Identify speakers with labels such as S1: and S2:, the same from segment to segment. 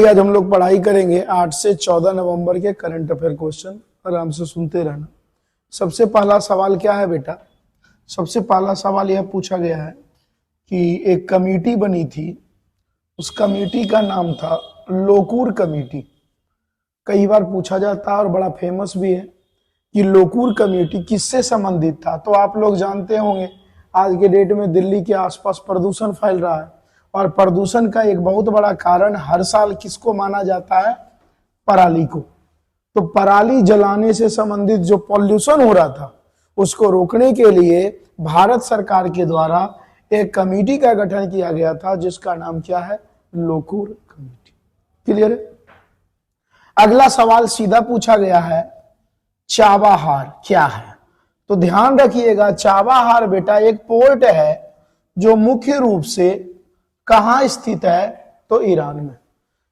S1: आज हम लोग पढ़ाई करेंगे 8 से 14 नवंबर के करंट अफेयर क्वेश्चन। आराम से सुनते रहना। सबसे पहला सवाल क्या है बेटा? सबसे पहला सवाल यह पूछा गया है कि एक कमेटी बनी थी, उस कमेटी का नाम था लोकूर कमेटी। कई बार पूछा जाता है और बड़ा फेमस भी है कि लोकूर कमेटी किससे संबंधित था। तो आप लोग जानते होंगे आज के डेट में दिल्ली के आसपास प्रदूषण फैल रहा है और प्रदूषण का एक बहुत बड़ा कारण हर साल किसको माना जाता है? पराली को। तो पराली जलाने से संबंधित जो पॉल्यूशन हो रहा था उसको रोकने के लिए भारत सरकार के द्वारा एक कमेटी का गठन किया गया था जिसका नाम क्या है? लोकूर कमेटी। क्लियर है? अगला सवाल सीधा पूछा गया है, चाबाहार क्या है? तो ध्यान रखिएगा, चाबाहार बेटा एक पोर्ट है जो मुख्य रूप से कहां स्थित है? तो ईरान में।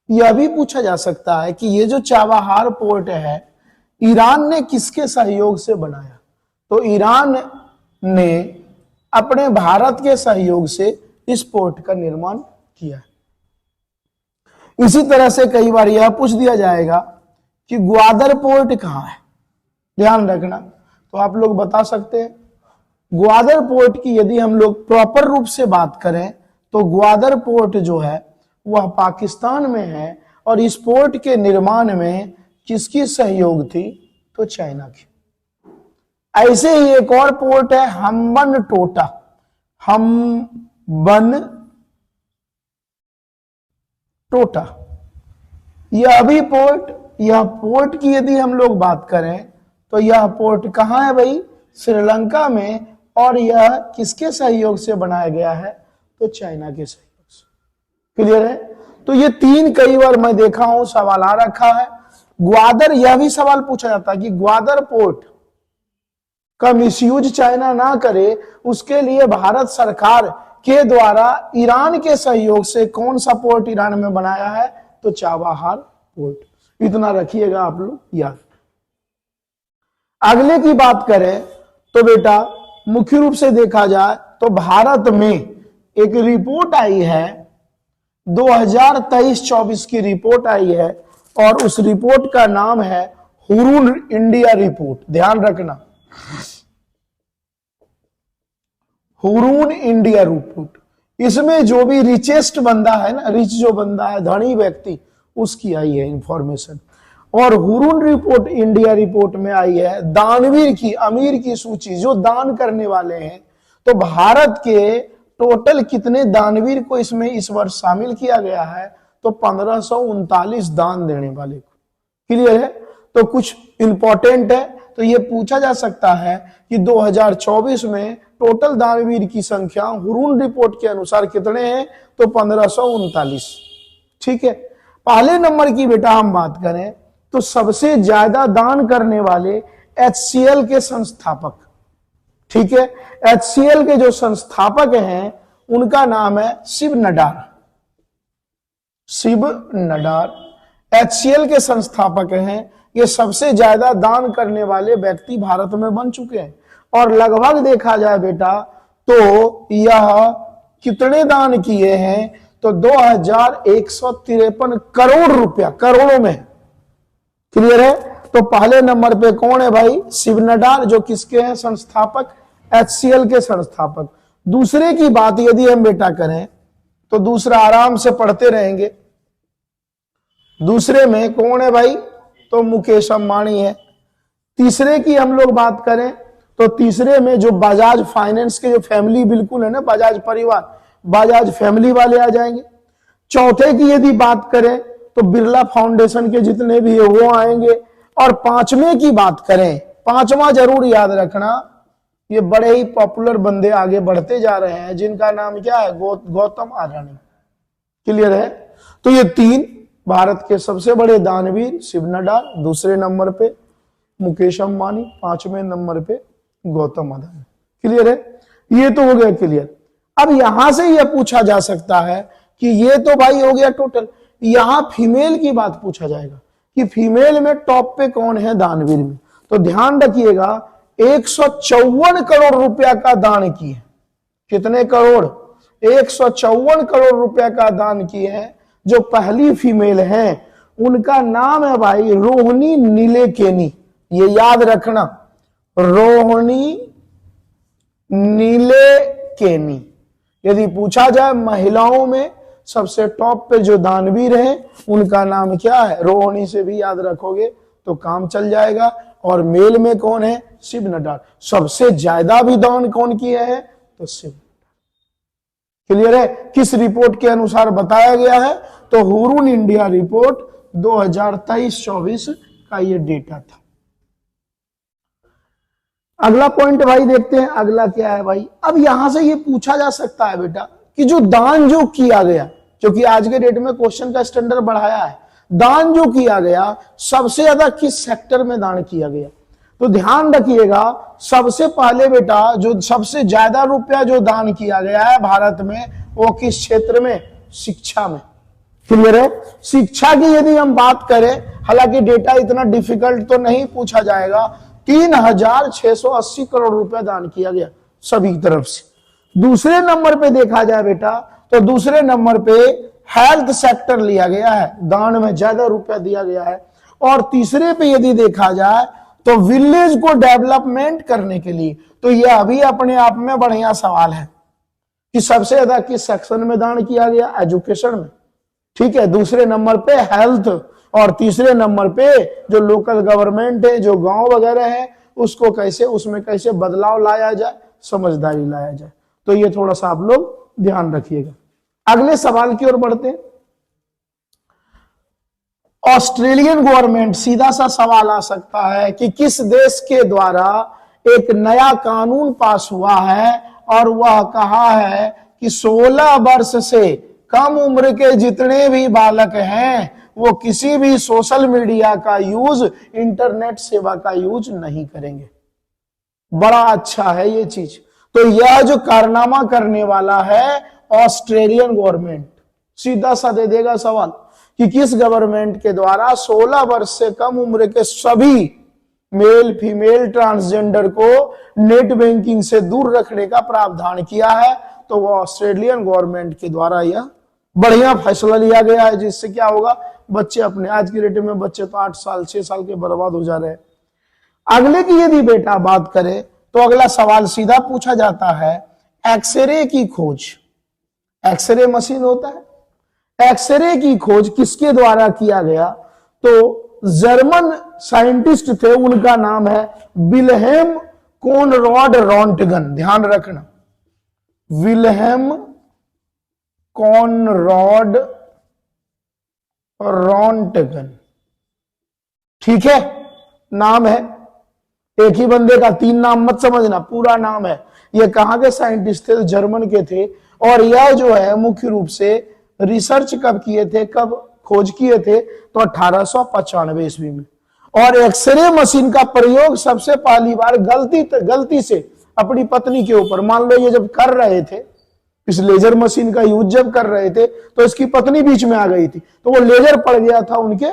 S1: यह भी पूछा जा सकता है कि ये जो चाबाहार पोर्ट है ईरान ने किसके सहयोग से बनाया? तो ईरान ने अपने भारत के सहयोग से इस पोर्ट का निर्माण किया। इसी तरह से कई बार यह पूछ दिया जाएगा कि ग्वादर पोर्ट कहां है? ध्यान रखना। तो आप लोग बता सकते हैं ग्वादर पोर्ट की यदि हम लोग प्रॉपर रूप से बात करें तो ग्वादर पोर्ट जो है वह पाकिस्तान में है और इस पोर्ट के निर्माण में किसकी सहयोग थी? तो चाइना की। ऐसे ही एक और पोर्ट है हम्बन टोटा। हम्बन टोटा यह भी पोर्ट, यह पोर्ट की यदि हम लोग बात करें तो यह पोर्ट कहां है भाई? श्रीलंका में। और यह किसके सहयोग से बनाया गया है? तो चाइना के सहयोग से। क्लियर है? तो ये तीन कई बार मैं देखा हूं सवाल आ रखा है। ग्वादर, यह भी सवाल पूछा जाता है कि ग्वादर पोर्ट का मिसयूज चाइना ना करे उसके लिए भारत सरकार के द्वारा ईरान के सहयोग से कौन सा पोर्ट ईरान में बनाया है? तो चाबाहार पोर्ट। इतना रखिएगा आप लोग याद। अगले की बात करें तो बेटा मुख्य रूप से देखा जाए तो भारत में एक रिपोर्ट आई है 2023-24 की रिपोर्ट आई है और उस रिपोर्ट का नाम है हुरून इंडिया रिपोर्ट। ध्यान रखना, हुरून इंडिया रिपोर्ट। इसमें जो भी रिचेस्ट बंदा है ना, रिच जो बंदा है, धनी व्यक्ति, उसकी आई है इंफॉर्मेशन। और हुरून रिपोर्ट इंडिया रिपोर्ट में आई है दानवीर की, अमीर की सूची, जो दान करने वाले हैं। तो भारत के टोटल कितने दानवीर को इसमें इस वर्ष शामिल किया गया है? तो 1539 दान देने वाले को। क्लियर है? तो कुछ इंपॉर्टेंट है तो ये पूछा जा सकता है कि 2024 में टोटल दानवीर की संख्या हुरून रिपोर्ट के अनुसार कितने हैं? तो 1539। ठीक है। पहले नंबर की बेटा हम बात करें तो सबसे ज्यादा दान करने वाले HCL के संस्थापक। ठीक है। HCL के जो संस्थापक हैं उनका नाम है शिव नडार। शिव नडार HCL के संस्थापक हैं। ये सबसे ज्यादा दान करने वाले व्यक्ति भारत में बन चुके हैं और लगभग देखा जाए बेटा तो यह कितने दान किए हैं? तो 2153 करोड़ रुपया, करोड़ों में। क्लियर है? तो पहले नंबर पे कौन है भाई? शिव नडार, जो किसके हैं? संस्थापक, HCL के संस्थापक। दूसरे की बात यदि हम बेटा करें तो दूसरा आराम से पढ़ते रहेंगे। दूसरे में कौन है भाई? तो मुकेश अंबानी है। तीसरे की हम लोग बात करें तो तीसरे में जो बजाज फाइनेंस के जो फैमिली बिल्कुल है ना, बजाज परिवार, बजाज फैमिली वाले आ जाएंगे। चौथे की यदि बात करें तो बिरला फाउंडेशन के जितने भी है वो आएंगे। और पांचवें की बात करें, पांचवा जरूर याद रखना, ये बड़े ही पॉपुलर बंदे आगे बढ़ते जा रहे हैं जिनका नाम क्या है? गौतम अडानी। क्लियर है? तो ये तीन भारत के सबसे बड़े दानवीर, शिव नडार दूसरे नंबर पे, मुकेश अंबानी पांचवें नंबर पे, गौतम अडानी। क्लियर है? ये तो हो गया क्लियर। अब यहां से यह पूछा जा सकता है कि ये तो भाई हो गया टोटल, यहां फीमेल की बात पूछा जाएगा कि फीमेल में टॉप पे कौन है दानवीर में। तो ध्यान रखिएगा 154 करोड़ रुपया का दान किए। कितने करोड़? 154 करोड़ रुपया का दान किए हैं जो पहली फीमेल है उनका नाम है भाई रोहिणी नीलेकेनी। ये याद रखना, रोहिणी नीलेकेनी। यदि पूछा जाए महिलाओं में सबसे टॉप पे जो दानवीर हैं उनका नाम क्या है, रोहिणी से भी याद रखोगे तो काम चल जाएगा। और मेल में कौन है, शिव नडाल। सबसे ज्यादा भी दान कौन किया है, तो शिव। क्लियर है। किस रिपोर्ट के अनुसार बताया गया है, तो हुरून इंडिया रिपोर्ट 2023-24 का ये डेटा था। अगला पॉइंट भाई देखते हैं, अगला क्या है भाई। अब यहां से ये पूछा जा सकता है बेटा कि जो दान जो किया गया, क्योंकि आज के डेट में क्वेश्चन का स्टैंडर्ड बढ़ाया है, दान जो किया गया सबसे ज्यादा किस सेक्टर में दान किया गया। तो ध्यान रखिएगा, सबसे पहले बेटा जो सबसे ज्यादा रुपया जो दान किया गया है भारत में, वो किस क्षेत्र में, शिक्षा में। क्लियर है। शिक्षा की यदि हम बात करें, हालांकि डेटा इतना डिफिकल्ट तो नहीं पूछा जाएगा, 3680 करोड़ रुपया दान किया गया सभी तरफ से। दूसरे नंबर पे देखा जाए बेटा, तो दूसरे नंबर पे हेल्थ सेक्टर लिया गया है, दान में ज्यादा रुपया दिया गया है। और तीसरे पे यदि देखा जाए तो विलेज को डेवलपमेंट करने के लिए, तो यह अभी अपने आप में बढ़िया सवाल है कि सबसे ज्यादा किस सेक्शन में दान किया गया, एजुकेशन में। ठीक है। दूसरे नंबर पे हेल्थ, और तीसरे नंबर पे जो लोकल गवर्नमेंट है, जो गांव वगैरह है, उसको कैसे, उसमें कैसे बदलाव लाया जाए, समझदारी लाया जाए। तो ये थोड़ा सा आप लोग ध्यान रखिएगा। अगले सवाल की ओर बढ़ते हैं। ऑस्ट्रेलियन गवर्नमेंट, सीधा सा सवाल आ सकता है कि किस देश के द्वारा एक नया कानून पास हुआ है और वह कहा है कि 16 वर्ष से कम उम्र के जितने भी बालक हैं वो किसी भी सोशल मीडिया का यूज, इंटरनेट सेवा का यूज नहीं करेंगे। बड़ा अच्छा है ये चीज। तो यह जो कारनामा करने वाला है ऑस्ट्रेलियन गवर्नमेंट, सीधा सा दे देगा सवाल कि किस गवर्नमेंट के द्वारा 16 वर्ष से कम उम्र के सभी मेल फीमेल ट्रांसजेंडर को नेट बैंकिंग से दूर रखने का प्रावधान किया है। तो वो ऑस्ट्रेलियन गवर्नमेंट के द्वारा यह बढ़िया फैसला लिया गया है, जिससे क्या होगा, बच्चे अपने, आज की डेट में बच्चे तो 8 साल 6 साल के बर्बाद हो जा रहे हैं। अगले की यदि बेटा बात करें तो अगला सवाल सीधा पूछा जाता है, एक्सरे की खोज, एक्सरे मशीन होता है, एक्सरे की खोज किसके द्वारा किया गया, तो जर्मन साइंटिस्ट थे, उनका नाम है विल्हेम कोनराड रॉन्टगन। ध्यान रखना, विल्हेम कोनराड रॉन्टगन। ठीक है, नाम है, एक ही बंदे का 3 नाम मत समझना, पूरा नाम है। ये कहां के साइंटिस्ट थे, तो जर्मन के थे। और यह जो है मुख्य रूप से रिसर्च कब किए थे, कब खोज किए थे, तो 1895 ईस्वी में। और एक्सरे मशीन का प्रयोग सबसे पहली बार गलती से अपनी पत्नी के ऊपर, मान लो ये जब कर रहे थे, इस लेजर मशीन का यूज जब कर रहे थे, तो इसकी पत्नी बीच में आ गई थी, तो वो लेजर पड़ गया था उनके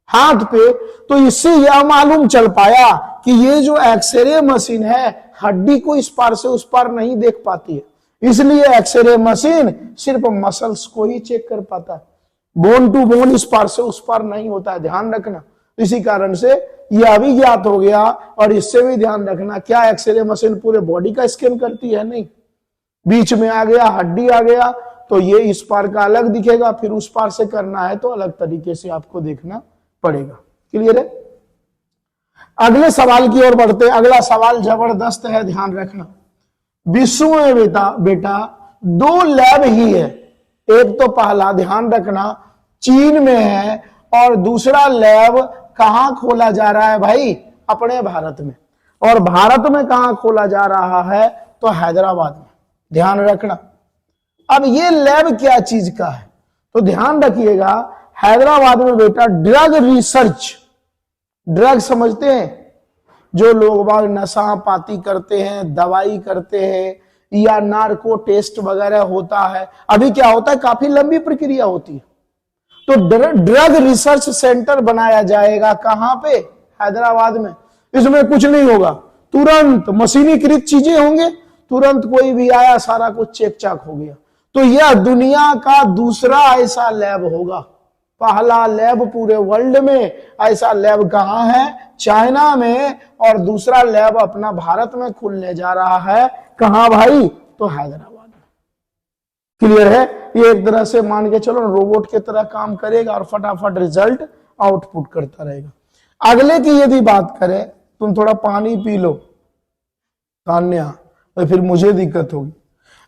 S1: हाथ पे। तो इससे यह मालूम चल पाया कि ये जो एक्सरे मशीन है हड्डी को इस पार से उस पार नहीं देख पाती है, इसलिए एक्सरे मशीन सिर्फ मसल्स को ही चेक कर पाता है, बोन टू बोन इस पार से उस पार नहीं होता है। ध्यान रखना, इसी कारण से यह भी ज्ञात हो गया। और इससे भी ध्यान रखना, क्या एक्सरे मशीन पूरे बॉडी का स्कैन करती है, नहीं, बीच में आ गया, हड्डी आ गया, तो ये इस पार का अलग दिखेगा, फिर उस पार से करना है तो अलग तरीके से आपको देखना पड़ेगा। क्लियर है। अगले सवाल की ओर बढ़ते हैं। अगला सवाल जबरदस्त है, ध्यान रखना। विश्व में बेटा 2 लैब ही है, एक तो पहला ध्यान रखना चीन में है, और दूसरा लैब कहां खोला जा रहा है भाई, अपने भारत में। और भारत में कहां खोला जा रहा है, तो हैदराबाद में। ध्यान रखना। अब ये लैब क्या चीज का है, तो ध्यान रखिएगा, हैदराबाद में बेटा ड्रग रिसर्च, ड्रग समझते हैं, जो लोग बाग नशा पाती करते हैं, दवाई करते हैं, या नार्को टेस्ट वगैरह होता है। अभी क्या होता है, काफी लंबी प्रक्रिया होती है। तो ड्रग रिसर्च सेंटर बनाया जाएगा, कहां पे, हैदराबाद में। इसमें कुछ नहीं होगा, तुरंत मशीनीकृत चीजें होंगे, तुरंत कोई भी आया सारा कुछ चेक चाक हो गया। तो यह दुनिया का दूसरा ऐसा लैब होगा। पहला लैब पूरे वर्ल्ड में, ऐसा लैब कहां है? चाइना में। और दूसरा लैब अपना भारत में खुलने जा रहा है। कहां भाई? तो हैदराबाद में। क्लियर है? ये एक तरह से मान के चलो रोबोट की तरह काम करेगा और फटाफट रिजल्ट आउटपुट करता रहेगा। अगले की यदि बात करें, तुम थोड़ा पानी पी लो तान्या, तो फिर मुझे दिक्कत होगी।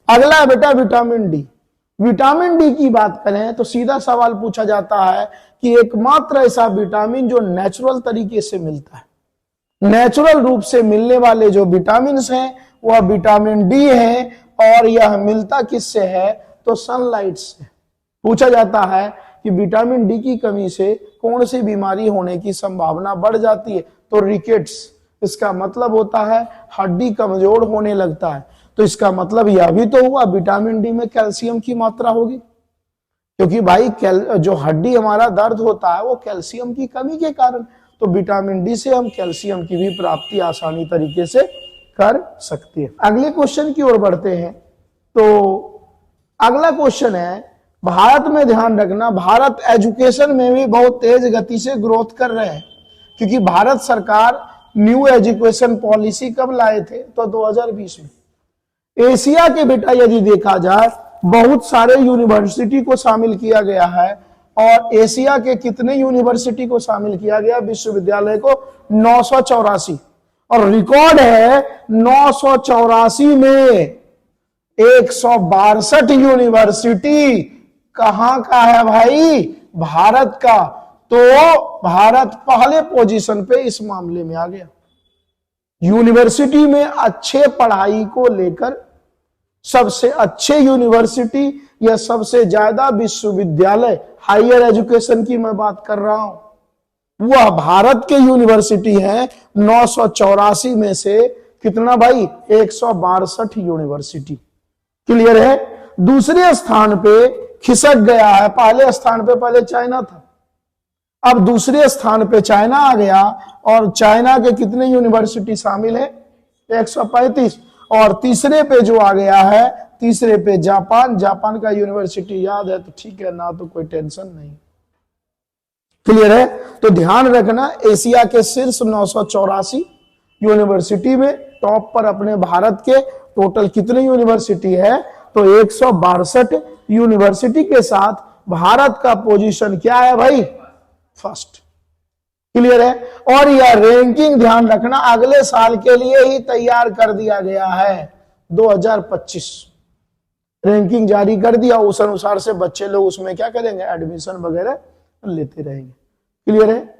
S1: अगला है बेटा विटामिन डी। विटामिन डी की बात करें तो सीधा सवाल पूछा जाता है कि एकमात्र ऐसा विटामिन जो नेचुरल तरीके से मिलता है, नेचुरल रूप से मिलने वाले जो विटामिन हैं वह विटामिन डी है। और यह मिलता किससे है? तो सनलाइट से। पूछा जाता है कि विटामिन डी की कमी से कौन सी बीमारी होने की संभावना बढ़ जाती है? तो रिकेट्स। इसका मतलब होता है हड्डी कमजोर होने लगता है। तो इसका मतलब यह भी तो हुआ विटामिन डी में कैल्शियम की मात्रा होगी, क्योंकि भाई जो हड्डी हमारा दर्द होता है वो कैल्शियम की कमी के कारण। तो विटामिन डी से हम कैल्शियम की भी प्राप्ति आसानी तरीके से कर सकते हैं। अगले क्वेश्चन की ओर बढ़ते हैं। तो अगला क्वेश्चन है, भारत में ध्यान रखना, भारत एजुकेशन में भी बहुत तेज गति से ग्रोथ कर रहे हैं, क्योंकि भारत सरकार न्यू एजुकेशन पॉलिसी कब लाए थे? तो 2020 में। एशिया के बेटा यदि देखा जाए, बहुत सारे यूनिवर्सिटी को शामिल किया गया है। और एशिया के कितने यूनिवर्सिटी को शामिल किया गया? विश्वविद्यालय को 984। और रिकॉर्ड है 984 में 162 यूनिवर्सिटी कहां का है भाई? भारत का। तो भारत पहले पोजीशन पे इस मामले में आ गया। यूनिवर्सिटी में अच्छे पढ़ाई को लेकर सबसे अच्छे यूनिवर्सिटी या सबसे ज्यादा विश्वविद्यालय, हायर एजुकेशन की मैं बात कर रहा हूं, वह भारत के यूनिवर्सिटी है। 984 में से कितना भाई? 162 यूनिवर्सिटी। क्लियर है? दूसरे स्थान पे खिसक गया है। पहले स्थान पे पहले चाइना था, अब दूसरे स्थान पे चाइना आ गया। और चाइना के कितने यूनिवर्सिटी शामिल है? 135। और तीसरे पे जो आ गया है, तीसरे पे जापान। जापान का यूनिवर्सिटी याद है तो ठीक है, ना तो कोई टेंशन नहीं। क्लियर है? तो ध्यान रखना, एशिया के शीर्ष 984 यूनिवर्सिटी में टॉप पर अपने भारत के टोटल कितने यूनिवर्सिटी है? तो 162 यूनिवर्सिटी के साथ भारत का पोजीशन क्या है भाई? फर्स्ट। क्लियर है? और यह रैंकिंग ध्यान रखना अगले साल के लिए ही तैयार कर दिया गया है। 2025 रैंकिंग जारी कर दिया, उस अनुसार से बच्चे लोग उसमें क्या करेंगे? एडमिशन वगैरह लेते रहेंगे। क्लियर है?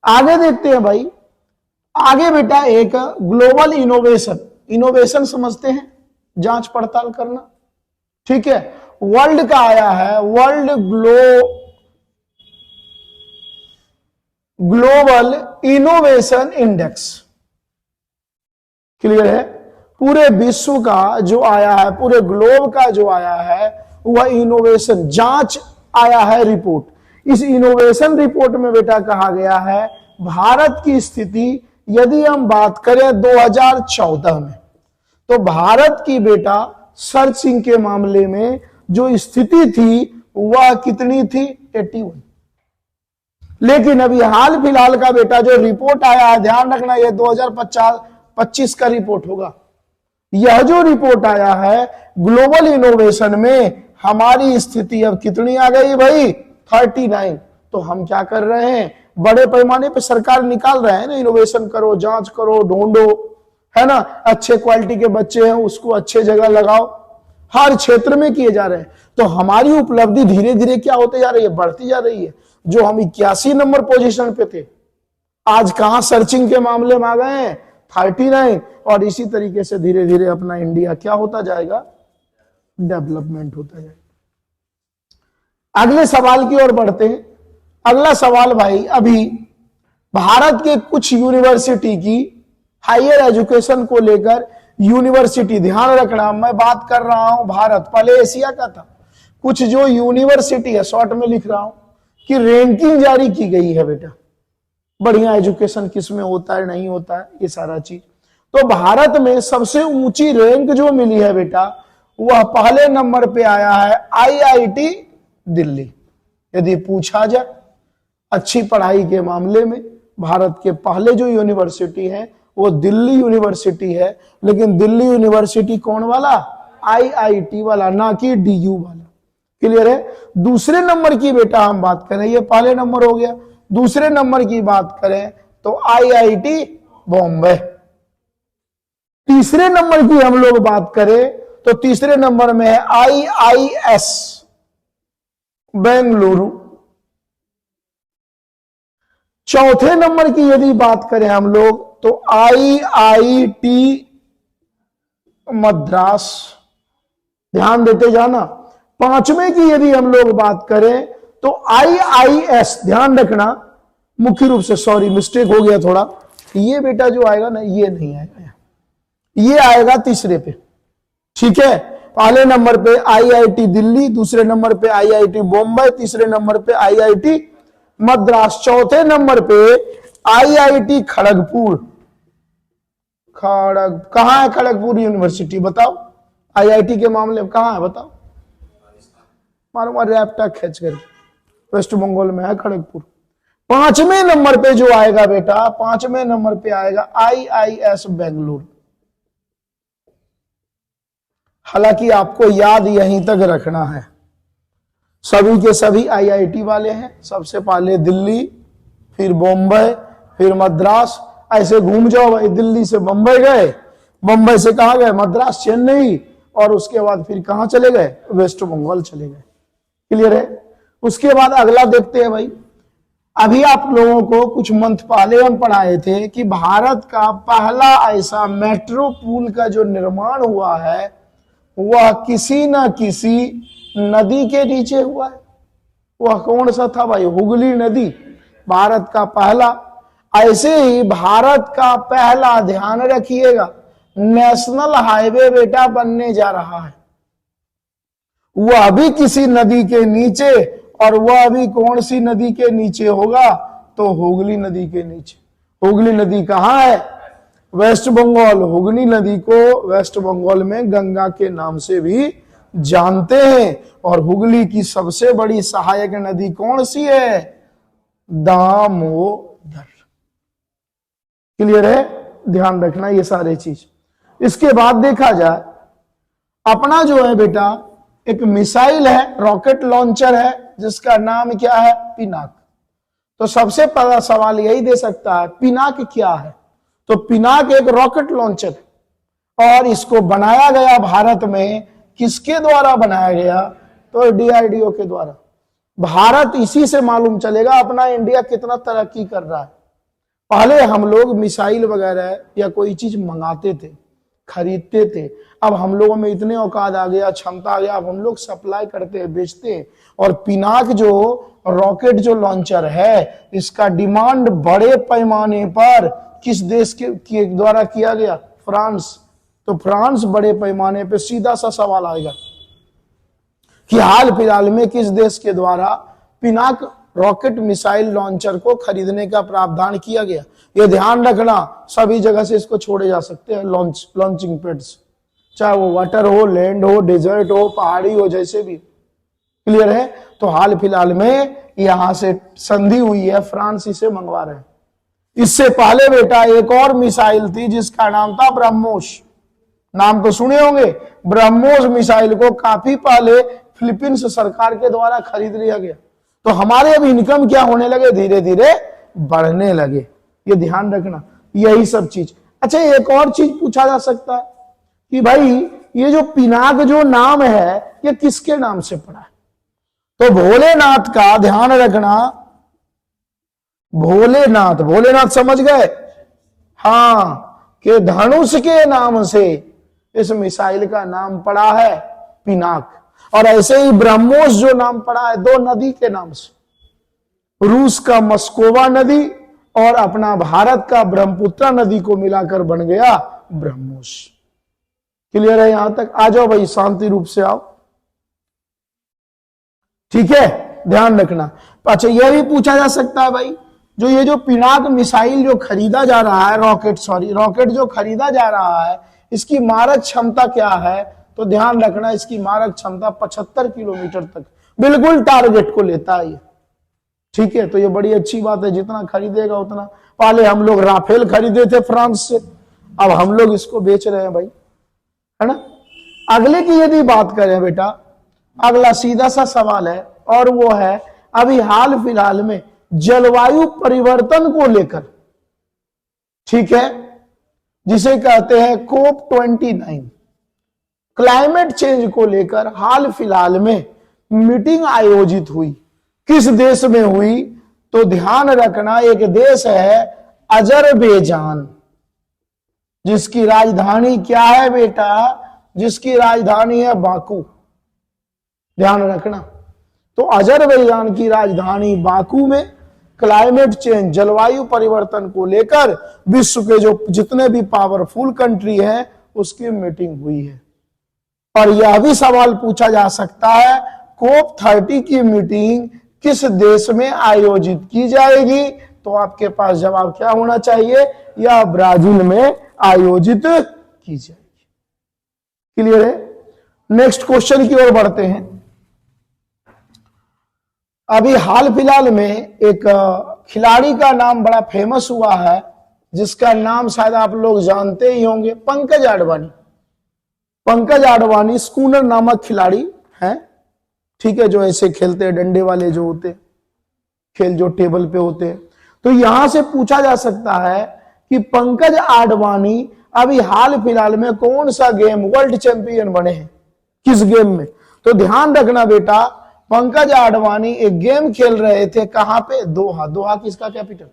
S1: आगे देखते हैं भाई। आगे बेटा एक ग्लोबल इनोवेशन। इनोवेशन समझते हैं, जांच पड़ताल करना। ठीक है? वर्ल्ड का आया है world global innovation index. Clear है? पूरे विश्व का जो आया है, पूरे ग्लोब का जो आया है, वह इनोवेशन जांच आया है रिपोर्ट। इस इनोवेशन रिपोर्ट में बेटा कहा गया है भारत की स्थिति यदि हम बात करें 2014 में, तो भारत की बेटा सर्चिंग के मामले में जो स्थिति थी वह कितनी थी? 81। लेकिन अभी हाल फिलहाल का बेटा जो रिपोर्ट आया है, ध्यान रखना यह 2025 का रिपोर्ट होगा। यह जो रिपोर्ट आया है ग्लोबल इनोवेशन में, हमारी स्थिति अब कितनी आ गई भाई? 39। तो हम क्या कर रहे हैं? बड़े पैमाने पे सरकार निकाल रहे हैं ना, इनोवेशन करो, जांच करो, ढूंढो, है ना, अच्छे क्वालिटी के बच्चे हैं उसको अच्छे जगह लगाओ, हर क्षेत्र में किए जा रहे हैं। तो हमारी उपलब्धि धीरे धीरे क्या होते जा रही है? बढ़ती जा रही है। जो हम 81 नंबर पोजीशन पे थे, आज कहां सर्चिंग के मामले में आ गए हैं? 39। और इसी तरीके से धीरे धीरे अपना इंडिया क्या होता जाएगा? डेवलपमेंट होता जाएगा। अगले सवाल की ओर बढ़ते हैं। अगला सवाल भाई, अभी भारत के कुछ यूनिवर्सिटी की हायर एजुकेशन को लेकर यूनिवर्सिटी, ध्यान रखना मैं बात कर रहा हूं भारत, पहले एशिया का था। कुछ जो यूनिवर्सिटी है, शॉर्ट में लिख रहा हूं कि रैंकिंग जारी की गई है बेटा, बढ़िया एजुकेशन किसमें होता है नहीं होता है, ये सारा चीज। तो भारत में सबसे ऊंची रैंक जो मिली है बेटा, वह पहले नंबर पे आया है आईआईटी दिल्ली। यदि पूछा जाए अच्छी पढ़ाई के मामले में भारत के पहले जो यूनिवर्सिटी है वो दिल्ली यूनिवर्सिटी है, लेकिन दिल्ली यूनिवर्सिटी कौन वाला? आईआईटी वाला, ना कि डीयू वाला। क्लियर है? दूसरे नंबर की बेटा हम बात करें, ये पहले नंबर हो गया। दूसरे नंबर की बात करें तो आईआईटी बॉम्बे। तीसरे नंबर की हम लोग बात करें तो तीसरे नंबर में है आईआईएस बेंगलुरु। चौथे नंबर की यदि बात करें हम लोग तो आईआईटी मद्रास। ध्यान देते जाना। पांचवें की यदि हम लोग बात करें तो आईआईएस, ध्यान रखना मुख्य रूप से, सॉरी मिस्टेक हो गया थोड़ा, ये बेटा जो आएगा ना ये नहीं आएगा, ये आएगा तीसरे पे। ठीक है? पहले नंबर पे आईआईटी दिल्ली, दूसरे नंबर पे आईआईटी बॉम्बे, तीसरे नंबर पे आईआईटी मद्रास, चौथे नंबर पे आईआईटी खड़गपुर। कहां है खड़गपुर यूनिवर्सिटी? बताओ आईआईटी के मामले में कहां है बताओ? मारो रैप्टा खींच कर, वेस्ट बंगाल में है खड़गपुर। पांचवें नंबर पे जो आएगा बेटा, पांचवें नंबर पे आएगा आईआईएस बेंगलुरु। हालांकि आपको याद यहीं तक रखना है, सभी के सभी आईआईटी वाले हैं। सबसे पहले दिल्ली, फिर बॉम्बे, फिर मद्रास, ऐसे घूम जाओ भाई। दिल्ली से बॉम्बे गए, बॉम्बे से कहां गए? मद्रास, चेन्नई, और उसके बाद फिर कहां चले गए? वेस्ट बंगाल चले गए। क्लियर है? उसके बाद अगला देखते हैं भाई। अभी आप लोगों को कुछ मंथ पहले हम पढ़ाए थे कि भारत का पहला ऐसा मेट्रो पुल का जो निर्माण हुआ है वह किसी न किसी नदी के नीचे हुआ है। वह कौन सा था भाई? हुगली नदी, भारत का पहला। ऐसे ही भारत का पहला, ध्यान रखिएगा, नेशनल हाईवे बेटा बनने जा रहा है, वह भी किसी नदी के नीचे, और वह भी कौन सी नदी के नीचे होगा? तो हुगली नदी के नीचे। हुगली नदी कहां है? वेस्ट बंगाल। हुगली नदी को वेस्ट बंगाल में गंगा के नाम से भी जानते हैं। और हुगली की सबसे बड़ी सहायक नदी कौन सी है? दामोदर। क्लियर है? ध्यान रखना ये सारे चीज। इसके बाद देखा जाए, अपना जो है बेटा एक मिसाइल है, रॉकेट लॉन्चर है, जिसका नाम क्या है? पिनाक। तो सबसे पहला सवाल यही दे सकता है, पिनाक क्या है? तो पिनाक एक रॉकेट लॉन्चर है, और इसको बनाया गया भारत में। किसके द्वारा बनाया गया? तो डीआरडीओ के द्वारा। भारत इसी से मालूम चलेगा अपना इंडिया कितना तरक्की कर रहा है। पहले हम लोग मिसाइल वगैरह या कोई चीज मंगाते थे, खरीदते थे। अब हम लोगों में इतने औकात आ गया, क्षमता आ गया, अब हम लोग सप्लाई करते हैं, बेचते हैं। और पिनाक जो रॉकेट जो लॉन्चर है, इसका डिमांड बड़े पैमाने पर किस देश के द्वारा किया गया? फ्रांस। तो फ्रांस बड़े पैमाने पे, सीधा सा सवाल आएगा कि हाल फिलहाल में किस देश के द्वारा पिनाक रॉकेट मिसाइल लॉन्चर को खरीदने का प्रावधान किया गया? ये ध्यान रखना, सभी जगह से इसको छोड़े जा सकते हैं लॉन्चिंग पैड्स, चाहे वो वाटर हो, लैंड हो, डेजर्ट हो, पहाड़ी हो, जैसे भी। क्लियर है? तो हाल फिलहाल में यहां से संधि हुई है, फ्रांस इसे मंगवा रहे हैं। इससे पहले बेटा एक और मिसाइल थी जिसका नाम था ब्रह्मोस। नाम तो सुने होंगे। ब्रह्मोस मिसाइल को काफी पहले फिलीपींस सरकार के द्वारा खरीद लिया गया। तो हमारे अब इनकम क्या होने लगे? धीरे धीरे बढ़ने लगे। ये ध्यान रखना, यही सब चीज। अच्छा, एक और चीज पूछा जा सकता है कि भाई ये जो पिनाक जो नाम है ये किसके नाम से पड़ा है? तो भोलेनाथ का, ध्यान रखना, भोलेनाथ, भोलेनाथ समझ गए? हाँ, कि धनुष के नाम से इस मिसाइल का नाम पड़ा है पिनाक। और ऐसे ही ब्रह्मोस जो नाम पड़ा है दो नदी के नाम से, रूस का मस्कोवा नदी और अपना भारत का ब्रह्मपुत्र नदी को मिलाकर बन गया ब्रह्मोस। क्लियर है? यहां तक आ जाओ भाई, शांति रूप से आओ। ठीक है, ध्यान रखना। अच्छा, यह भी पूछा जा सकता है भाई, जो ये जो पिनाक मिसाइल जो खरीदा जा रहा है, रॉकेट जो खरीदा जा रहा है, इसकी मारक क्षमता क्या है? तो ध्यान रखना इसकी मारक क्षमता 75 किलोमीटर तक बिल्कुल टारगेट को लेता है ये। ठीक है, तो ये बड़ी अच्छी बात है, जितना खरीदेगा उतना। पहले हम लोग राफेल खरीदे थे फ्रांस से, अब हम लोग इसको बेच रहे हैं भाई, है ना। अगले की यदि बात करें बेटा, अगला सीधा सा सवाल है और वो है अभी हाल फिलहाल में जलवायु परिवर्तन को लेकर, ठीक है, जिसे कहते हैं COP29, क्लाइमेट चेंज को लेकर हाल फिलहाल में मीटिंग आयोजित हुई। किस देश में हुई? तो ध्यान रखना एक देश है अजरबैजान, जिसकी राजधानी क्या है बेटा? जिसकी राजधानी है बाकू। ध्यान रखना, तो अजरबैजान की राजधानी बाकू में क्लाइमेट चेंज, जलवायु परिवर्तन को लेकर विश्व के जो जितने भी पावरफुल कंट्री हैं उसकी मीटिंग हुई है। और यह भी सवाल पूछा जा सकता है COP30 की मीटिंग किस देश में आयोजित की जाएगी? तो आपके पास जवाब क्या होना चाहिए? यह ब्राजील में आयोजित की जाएगी। क्लियर है? नेक्स्ट क्वेश्चन की ओर बढ़ते हैं। अभी हाल फिलहाल में एक खिलाड़ी का नाम बड़ा फेमस हुआ है, जिसका नाम शायद आप लोग जानते ही होंगे, पंकज आडवाणी। पंकज आडवाणी स्कूनर नामक खिलाड़ी हैं, ठीक है, जो ऐसे खेलते हैं, डंडे वाले जो होते हैं खेल, जो टेबल पे होते हैं। तो यहां से पूछा जा सकता है कि पंकज आडवाणी अभी हाल फिलहाल में कौन सा गेम वर्ल्ड चैंपियन बने हैं, किस गेम में? तो ध्यान रखना बेटा, पंकज आडवाणी एक गेम खेल रहे थे, कहां पे? दोहा। दोहा किसका कैपिटल?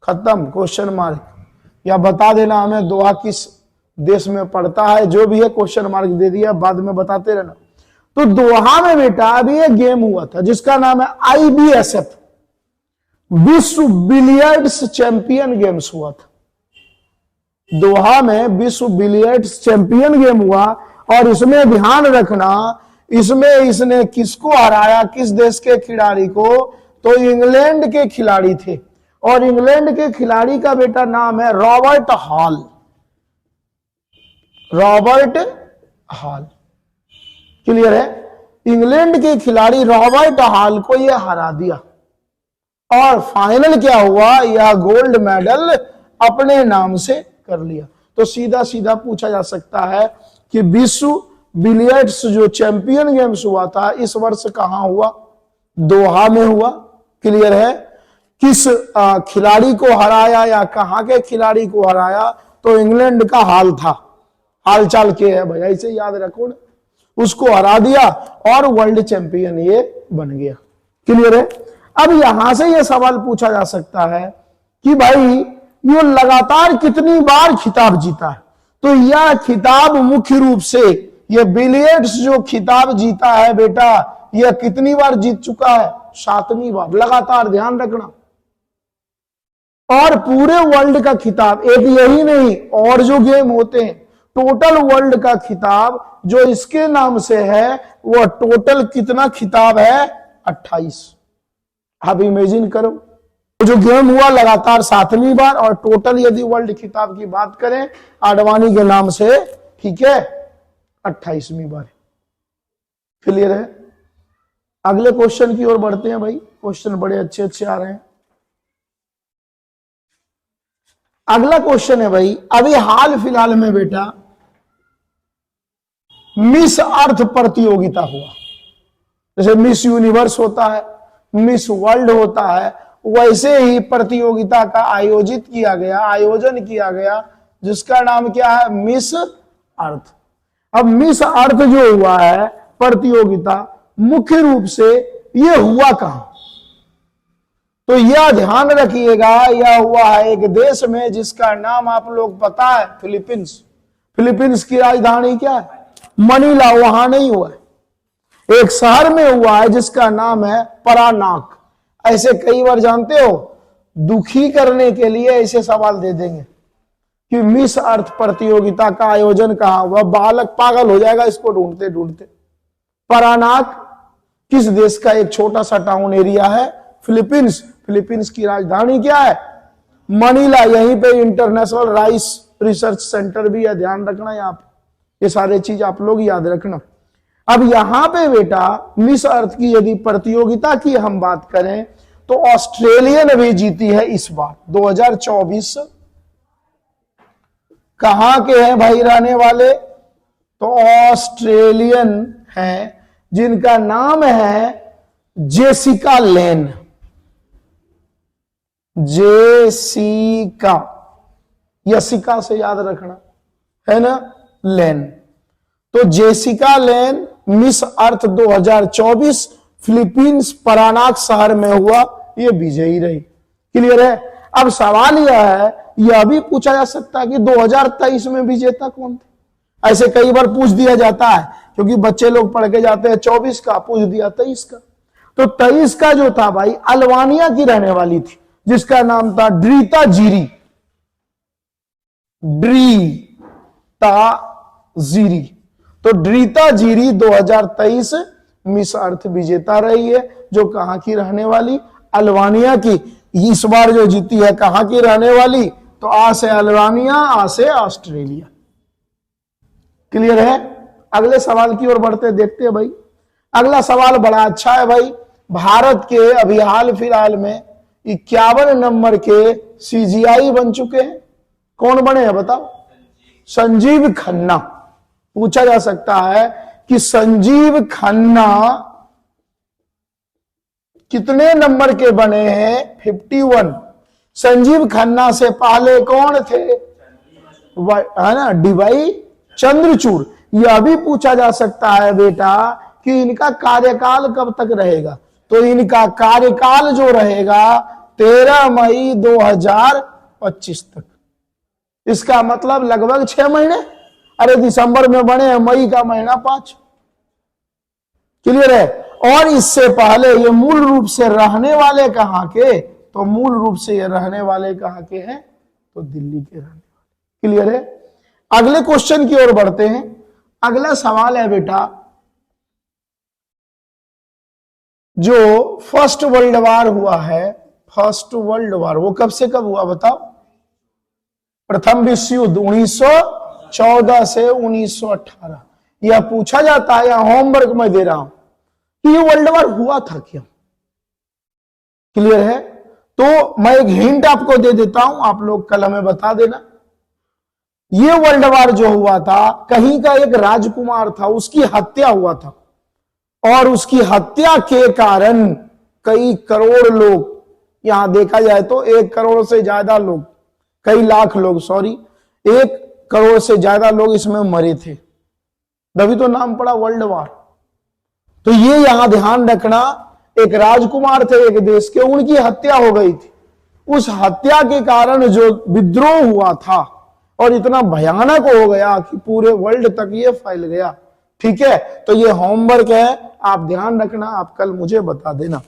S1: खत्म, क्वेश्चन मार्क। या बता देना हमें दोहा किस देश में पड़ता है, जो भी है क्वेश्चन मार्क दे दिया, बाद में बताते रहना। तो दोहा में बेटा अभी एक गेम हुआ था जिसका नाम है IBSF, विश्व बिलियर्ड्स चैंपियन गेम्स हुआ था। दोहा में विश्व बिलियर्ड्स चैंपियन गेम हुआ, और इसमें ध्यान रखना, इसमें इसने किसको हराया, किस देश के खिलाड़ी को? तो इंग्लैंड के खिलाड़ी थे, और इंग्लैंड के खिलाड़ी का बेटा नाम है Robert hall. Robert hall, clear है? इंग्लैंड के खिलाड़ी रॉबर्ट हॉल को यह हरा दिया, और फाइनल क्या हुआ? यह गोल्ड मेडल अपने नाम से कर लिया। तो सीधा सीधा पूछा जा सकता है कि विश्व बिलियर्ड्स जो चैंपियन गेम्स हुआ था इस वर्ष कहां हुआ? दोहा में हुआ। क्लियर है? किस खिलाड़ी को हराया या कहां के खिलाड़ी को हराया? तो इंग्लैंड का हाल था, हाल चाल के है भाई, ऐसे याद रखो ना, उसको हरा दिया और वर्ल्ड चैंपियन ये बन गया। क्लियर है? अब यहां से यह सवाल पूछा जा सकता है कि भाई ये लगातार कितनी बार खिताब जीता है? तो यह खिताब मुख्य रूप से ये बिलियर्ड्स जो खिताब जीता है बेटा, यह कितनी बार जीत चुका है? 7वीं बार लगातार। ध्यान रखना, और पूरे वर्ल्ड का खिताब, एक यही नहीं और जो गेम होते हैं, टोटल वर्ल्ड का खिताब जो इसके नाम से है, वो टोटल कितना खिताब है? 28। आप इमेजिन करो, जो गेम हुआ लगातार 7वीं बार, और टोटल यदि वर्ल्ड खिताब की बात करें आडवाणी के नाम से, ठीक है, 28वीं बार। क्लियर है? अगले क्वेश्चन की ओर बढ़ते हैं भाई, क्वेश्चन बड़े अच्छे अच्छे आ रहे हैं। अगला क्वेश्चन है भाई, अभी हाल फिलहाल में बेटा मिस अर्थ प्रतियोगिता हुआ। जैसे मिस यूनिवर्स होता है, मिस वर्ल्ड होता है, वैसे ही प्रतियोगिता का आयोजन किया गया, जिसका नाम क्या है? Miss Earth. अब मिस अर्थ जो हुआ है प्रतियोगिता, मुख्य रूप से यह हुआ कहां? तो यह ध्यान रखिएगा, यह हुआ है एक देश में जिसका नाम आप लोग पता है, फिलीपींस। फिलीपींस की राजधानी क्या है? मनीला। वहां नहीं हुआ है, एक शहर में हुआ है जिसका नाम है परानाक। ऐसे कई बार जानते हो, दुखी करने के लिए ऐसे सवाल दे देंगे कि मिस अर्थ प्रतियोगिता का आयोजन कहां हुआ, बालक पागल हो जाएगा इसको ढूंढते ढूंढते। परानाक किस देश का एक छोटा सा टाउन एरिया है? फिलीपींस। फिलीपींस की राजधानी क्या है? मनीला। यहीं पे इंटरनेशनल राइस रिसर्च सेंटर भी है, ध्यान रखना। यहाँ पे ये सारे चीज आप लोग याद रखना। अब यहां पे बेटा मिस अर्थ की यदि प्रतियोगिता की हम बात करें तो ऑस्ट्रेलियन भी जीती है इस बार 2024। कहां के हैं भाई रहने वाले? तो ऑस्ट्रेलियन हैं जिनका नाम है जेसिका लेन। जेसिका, यसिका से याद रखना है ना, लेन। तो जेसिका लेन मिस अर्थ 2024 फिलीपींस परानाक शहर में हुआ, ये विजयी रही। क्लियर है? अब सवाल यह है, यह भी पूछा जा सकता है कि 2023 में विजेता कौन थे। ऐसे कई बार पूछ दिया जाता है, क्योंकि बच्चे लोग पढ़ के जाते हैं 24 का, पूछ दिया 23 का। तो 23 का जो था भाई अल्बानिया की रहने वाली थी, जिसका नाम था ड्रीता जीरी। ड्रीता जीरी। तो ड्रीता जीरी 2023 मिस अर्थ विजेता रही है, जो कहां की रहने वाली? अल्बानिया की। इस बार जो जीती है कहां की रहने वाली? तो आ से अल्बानिया, आ से ऑस्ट्रेलिया। क्लियर है? अगले सवाल की ओर बढ़ते देखते हैं भाई। अगला सवाल बड़ा अच्छा है भाई। भारत के अभी हाल फिलहाल में 51 नंबर के सीजीआई बन चुके हैं। कौन बने हैं बताओ? संजीव खन्ना। पूछा जा सकता है कि संजीव खन्ना कितने नंबर के बने हैं? 51। संजीव खन्ना से पहले कौन थे? है ना, डीवाई चंद्रचूड़। यह भी पूछा जा सकता है बेटा कि इनका कार्यकाल कब तक रहेगा। तो इनका कार्यकाल जो रहेगा 13 मई 2025 तक। इसका मतलब लगभग 6 महीने। अरे दिसंबर में बने हैं, मई का महीना 5। क्लियर है? और इससे पहले ये मूल रूप से रहने वाले कहां के? तो मूल रूप से ये रहने वाले कहां के हैं? तो दिल्ली के रहने वाले। क्लियर है? अगले क्वेश्चन की ओर बढ़ते हैं। अगला सवाल है बेटा, जो फर्स्ट वर्ल्ड वॉर हुआ है, फर्स्ट वर्ल्ड वॉर वो कब से कब हुआ बताओ? प्रथम विश्व युद्ध 1914 से 1918। यह पूछा जाता है, या होमवर्क में दे रहा हूं कि ये वर्ल्ड वॉर हुआ था क्या। क्लियर है? तो मैं एक हिंट आपको दे देता हूं, आप लोग कल हमें बता देना। ये वर्ल्ड वॉर जो हुआ था, कहीं का एक राजकुमार था, उसकी हत्या हुआ था, और उसकी हत्या के कारण कई करोड़ लोग, यहां देखा जाए तो 1 करोड़ से ज्यादा लोग, कई लाख लोग, सॉरी 1 करोड़ से ज्यादा लोग इसमें मरे थे। तभी तो नाम पड़ा वर्ल्ड वॉर। तो ये यहां ध्यान रखना, एक राजकुमार थे एक देश के, उनकी हत्या हो गई थी। उस हत्या के कारण जो विद्रोह हुआ था, और इतना भयानक हो गया कि पूरे वर्ल्ड तक ये फैल गया। ठीक है? तो ये होमवर्क है, आप ध्यान रखना, आप कल मुझे बता देना।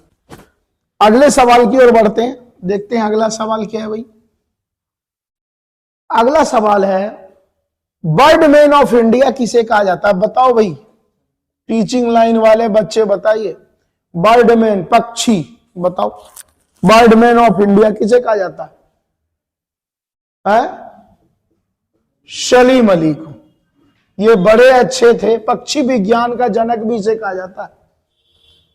S1: अगले सवाल की ओर बढ़ते हैं, देखते हैं अगला सवाल क्या है भाई। अगला सवाल है, बर्डमैन ऑफ इंडिया किसे कहा जाता है? बताओ भाई, टीचिंग लाइन वाले बच्चे बताइए। बर्डमैन, पक्षी, बताओ बर्डमैन ऑफ इंडिया किसे कहा जाता है? सलीम अली को। ये बड़े अच्छे थे, पक्षी विज्ञान का जनक भी इसे कहा जाता है।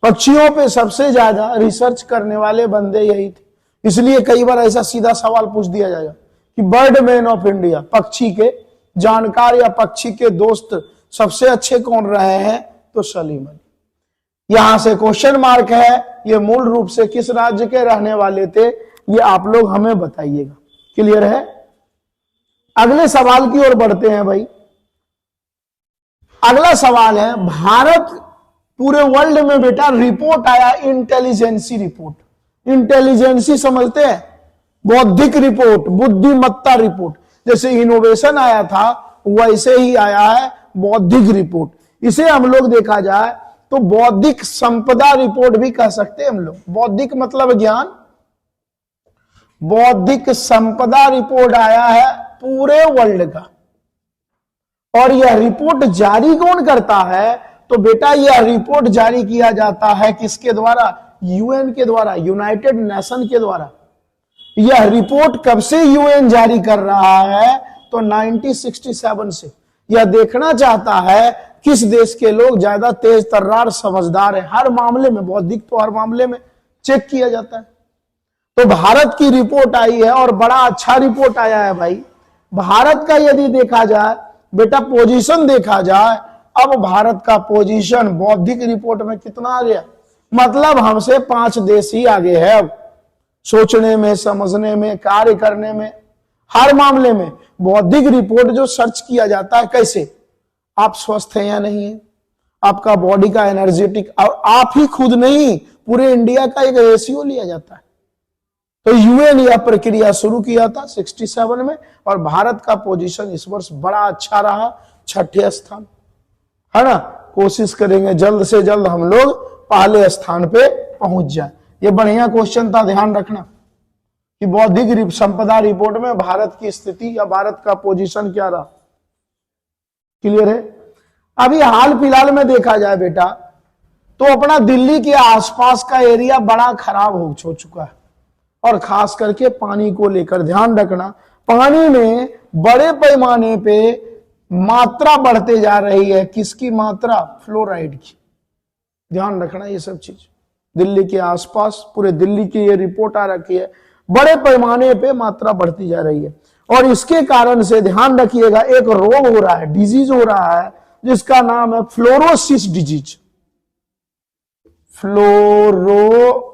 S1: पक्षियों पे सबसे ज्यादा रिसर्च करने वाले बंदे यही थे। इसलिए कई बार ऐसा सीधा सवाल पूछ दिया जाएगा कि बर्डमैन ऑफ इंडिया, पक्षी के जानकार या पक्षी के दोस्त सबसे अच्छे कौन रहे हैं? तो सलीम अली। यहां से क्वेश्चन मार्क है, ये मूल रूप से किस राज्य के रहने वाले थे, ये आप लोग हमें बताइएगा। क्लियर है? अगले सवाल की ओर बढ़ते हैं भाई। अगला सवाल है, भारत पूरे वर्ल्ड में बेटा रिपोर्ट आया, इंटेलिजेंसी रिपोर्ट। इंटेलिजेंसी समझते हैं? बौद्धिक रिपोर्ट, बुद्धिमत्ता रिपोर्ट। जैसे इनोवेशन आया था, वैसे ही आया है बौद्धिक रिपोर्ट। इसे हम लोग देखा जाए तो बौद्धिक संपदा रिपोर्ट भी कह सकते हैं हम लोग। बौद्धिक मतलब ज्ञान, बौद्धिक संपदा रिपोर्ट आया है पूरे वर्ल्ड का। और यह रिपोर्ट जारी कौन करता है? तो बेटा यह रिपोर्ट जारी किया जाता है किसके द्वारा? यूएन के द्वारा, यूनाइटेड नेशन के द्वारा। यह रिपोर्ट कब से यूएन जारी कर रहा है? तो 1967 से। यह देखना चाहता है किस देश के लोग ज्यादा तेज तर्रार समझदार है। हर मामले में, बौद्धिक तो हर मामले में चेक किया जाता है। तो भारत की रिपोर्ट आई है और बड़ा अच्छा रिपोर्ट आया है भाई। भारत का यदि देखा जाए बेटा, पोजीशन देखा जाए, अब भारत का पोजीशन बौद्धिक रिपोर्ट में कितना आ गया, मतलब हमसे 5 देश ही आगे है अब, सोचने में, समझने में, कार्य करने में, हर मामले में। बौद्धिक रिपोर्ट जो सर्च किया जाता है, कैसे आप स्वस्थ हैं या नहीं है, आपका बॉडी का एनर्जेटिक, और आप ही खुद नहीं, पूरे इंडिया का एक रेशियो लिया जाता है। तो यूएन यह प्रक्रिया शुरू किया था 67 में, और भारत का पोजीशन इस वर्ष बड़ा अच्छा रहा, 6ठे स्थान, है ना। कोशिश करेंगे जल्द से जल्द हम लोग पहले स्थान पे पहुंच जाए। ये बढ़िया क्वेश्चन था, ध्यान रखना कि बौद्धिक संपदा रिपोर्ट में भारत की स्थिति या भारत का पोजीशन क्या रहा। क्लियर है। अभी हाल फिलहाल में देखा जाए बेटा, तो अपना दिल्ली के आसपास का एरिया बड़ा खराब हो चुका है, और खास करके पानी को लेकर ध्यान रखना। पानी में बड़े पैमाने पे मात्रा बढ़ते जा रही है। किसकी मात्रा? फ्लोराइड की। ध्यान रखना ये सब चीज। दिल्ली के आसपास, पूरे दिल्ली की ये रिपोर्ट आ रखी है, बड़े पैमाने पे मात्रा बढ़ती जा रही है। और इसके कारण से ध्यान रखिएगा, एक रोग हो रहा है, डिजीज हो रहा है, जिसका नाम है फ्लोरोसिस डिजीज। फ्लोरोसिस।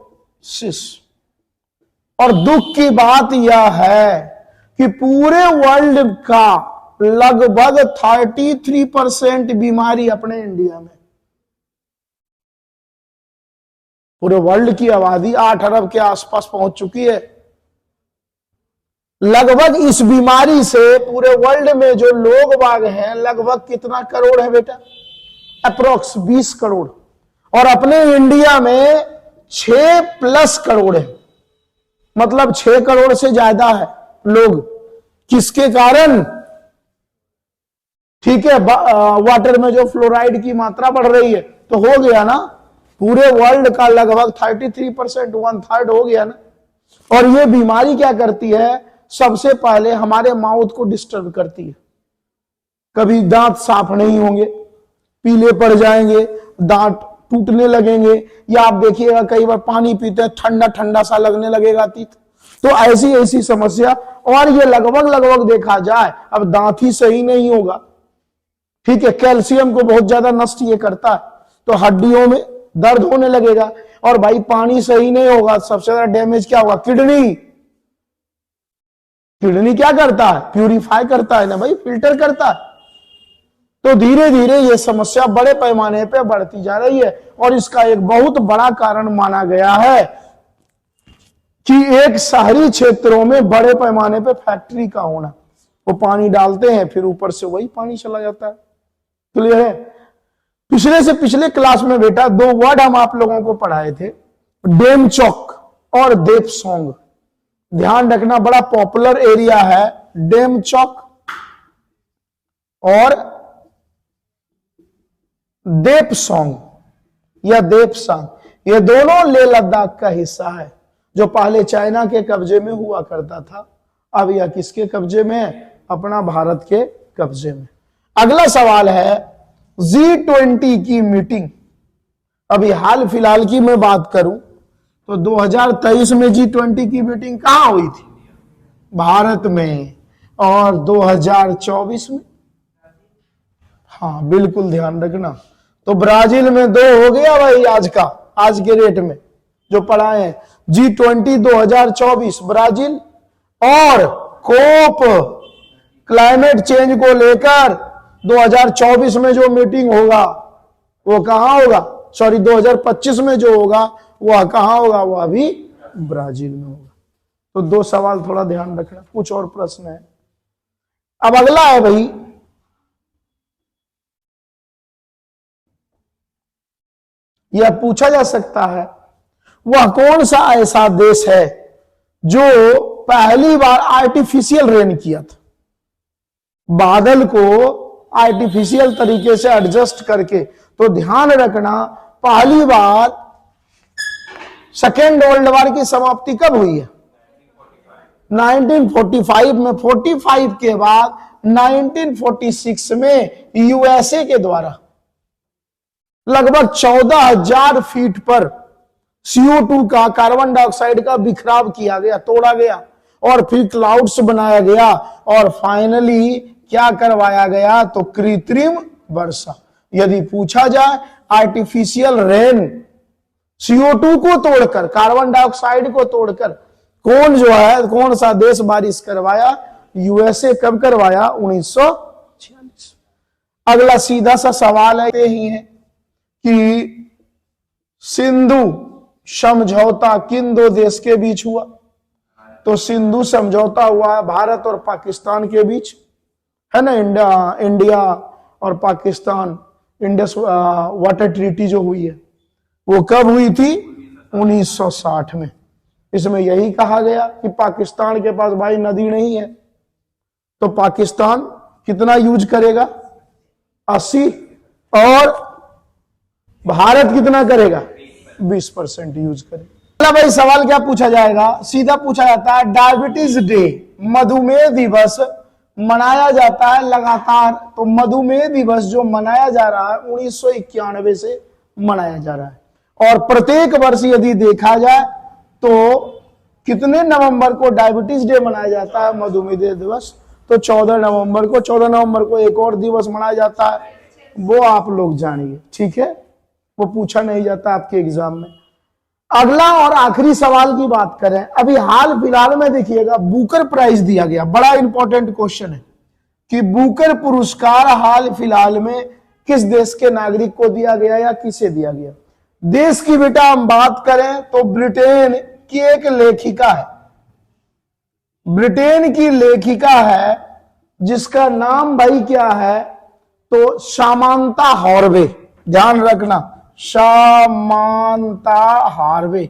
S1: और दुख की बात यह है कि पूरे वर्ल्ड का लगभग 33% बीमारी अपने इंडिया में। पूरे वर्ल्ड की आबादी 8 अरब के आसपास पहुंच चुकी है। लगभग इस बीमारी से पूरे वर्ल्ड में जो लोग बाग हैं, लगभग कितना करोड़ है बेटा? अप्रोक्स 20 करोड़। और अपने इंडिया में 6+ करोड़ है, मतलब 6 करोड़ से ज्यादा है लोग। किसके कारण? ठीक है, वाटर में जो फ्लोराइड की मात्रा बढ़ रही है, तो हो गया ना, पूरे वर्ल्ड का लगभग 33%, 1/3 हो गया ना। और ये बीमारी क्या करती है? सबसे पहले हमारे माउथ को डिस्टर्ब करती है। कभी दांत साफ नहीं होंगे, पीले पड़ जाएंगे, दांत टूटने लगेंगे, या आप देखिएगा कई बार पानी पीते हैं ठंडा ठंडा सा लगने लगेगा तीत। तो ऐसी ऐसी समस्या। और ये लगभग देखा जाए, अब दांत ही सही नहीं होगा, ठीक है, कैल्शियम को बहुत ज्यादा नष्ट ये करता है, तो हड्डियों में दर्द होने लगेगा। और भाई पानी सही नहीं होगा, सबसे ज्यादा डैमेज क्या होगा? किडनी। किडनी क्या करता है? प्यूरिफाई करता है ना भाई, फिल्टर करता है। तो धीरे धीरे ये समस्या बड़े पैमाने पे बढ़ती जा रही है। और इसका एक बहुत बड़ा कारण माना गया है कि एक शहरी क्षेत्रों में बड़े पैमाने पे फैक्ट्री का होना। वो पानी डालते हैं, फिर ऊपर से वही पानी चला जाता है। क्लियर है। पिछले से पिछले क्लास में बेटा 2 वर्ड हम आप लोगों को पढ़ाए थे, डेमचौक और देपसोंग। ध्यान रखना, बड़ा पॉपुलर एरिया है डेमचौक और देपसोंग या देपसांग। ये दोनों लेह लद्दाख का हिस्सा है, जो पहले चाइना के कब्जे में हुआ करता था। अब यह किसके कब्जे में है? अपना भारत के कब्जे में। अगला सवाल है G20 की मीटिंग। अभी हाल फिलहाल की मैं बात करूं तो 2023 में G20 की मीटिंग कहां हुई थी? भारत में। और 2024 में, हाँ बिल्कुल ध्यान रखना, तो ब्राजील में 2 हो गया भाई। आज के रेट में जो पढ़ाए हैं, G20 2024 ब्राजील। और कोप क्लाइमेट चेंज को लेकर 2024 में जो मीटिंग होगा वो कहां होगा? सॉरी 2025 में जो होगा वह कहां होगा? वह भी ब्राजील में होगा। तो 2 सवाल थोड़ा ध्यान रखना। कुछ और प्रश्न है। अब अगला है भाई, यह पूछा जा सकता है वह कौन सा ऐसा देश है जो पहली बार आर्टिफिशियल रेन किया था? बादल को आर्टिफिशियल तरीके से एडजस्ट करके। तो ध्यान रखना, पहली बार सेकेंड वर्ल्ड वॉर की समाप्ति कब हुई है? 1945 में। 45 के बाद 1946 में यूएसए के द्वारा लगभग 14,000 फीट पर CO2 का, कार्बन डाइऑक्साइड का बिखराव किया गया, तोड़ा गया, और फिर क्लाउड्स बनाया गया, और फाइनली क्या करवाया गया, तो कृत्रिम वर्षा। यदि पूछा जाए आर्टिफिशियल रेन, CO2 को तोड़कर, कार्बन डाइऑक्साइड को तोड़कर कौन जो है, कौन सा देश बारिश करवाया, यूएसए। कब करवाया, 1946। अगला सीधा सा सवाल है ही है कि सिंधु समझौता किन दो देश के बीच हुआ, तो सिंधु समझौता हुआ है भारत और पाकिस्तान के बीच, है ना। इंडिया और पाकिस्तान इंडस वाटर ट्रीटी जो हुई है वो कब हुई थी, 1960 में। इसमें यही कहा गया कि पाकिस्तान के पास भाई नदी नहीं है, तो पाकिस्तान कितना यूज करेगा, 80, और भारत कितना करेगा, 20% यूज करेगा। भाई सवाल क्या पूछा जाएगा, सीधा पूछा जाता है डायबिटीज डे, मधुमेह दिवस मनाया जाता है लगातार, तो मधुमेह दिवस जो मनाया जा रहा है 1991 से मनाया जा रहा है, और प्रत्येक वर्ष यदि देखा जाए तो कितने नवंबर को डायबिटीज डे मनाया जाता है, मधुमेह दिवस, तो 14 नवंबर को। 14 नवंबर को एक और दिवस मनाया जाता है, वो आप लोग जानिए, ठीक है, वो पूछा नहीं जाता आपके एग्जाम में। अगला और आखिरी सवाल की बात करें, अभी हाल फिलहाल में देखिएगा बुकर प्राइज दिया गया, बड़ा इंपॉर्टेंट क्वेश्चन है कि बुकर पुरस्कार हाल फिलहाल में किस देश के नागरिक को दिया गया या किसे दिया गया। देश की बेटा हम बात करें तो ब्रिटेन की एक लेखिका है, ब्रिटेन की लेखिका है जिसका नाम भाई क्या है, तो सामांता हार्वे, ध्यान रखना, सामांता हार्वे,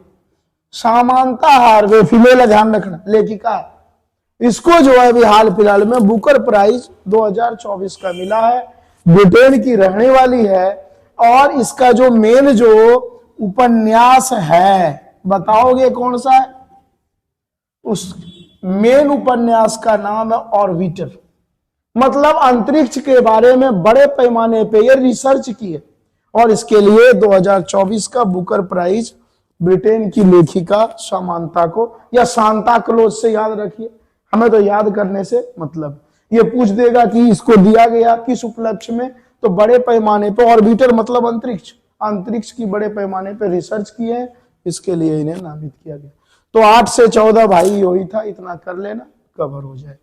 S1: सामांता हार्वे फीमेल है, ध्यान रखना, लेखिका है। इसको जो है अभी हाल फिलहाल में बुकर प्राइज 2024 का मिला है, ब्रिटेन की रहने वाली है, और इसका जो मेन जो उपन्यास है, बताओगे कौन सा है, उस मेन उपन्यास का नाम है ऑर्बिटर, मतलब अंतरिक्ष के बारे में बड़े पैमाने पे ये रिसर्च की है, और इसके लिए 2024 का बुकर प्राइज ब्रिटेन की लेखिका समांता को, या सांता क्लोज से याद रखिए, हमें तो याद करने से मतलब, ये पूछ देगा कि इसको दिया गया किस उपलक्ष्य में, तो बड़े पैमाने पे, ऑर्बिटर मतलब अंतरिक्ष, अंतरिक्ष की बड़े पैमाने पे रिसर्च की है, इसके लिए इन्हें नामित किया गया। तो 8 से 14 भाई यही था, इतना कर लेना, कवर हो जाए।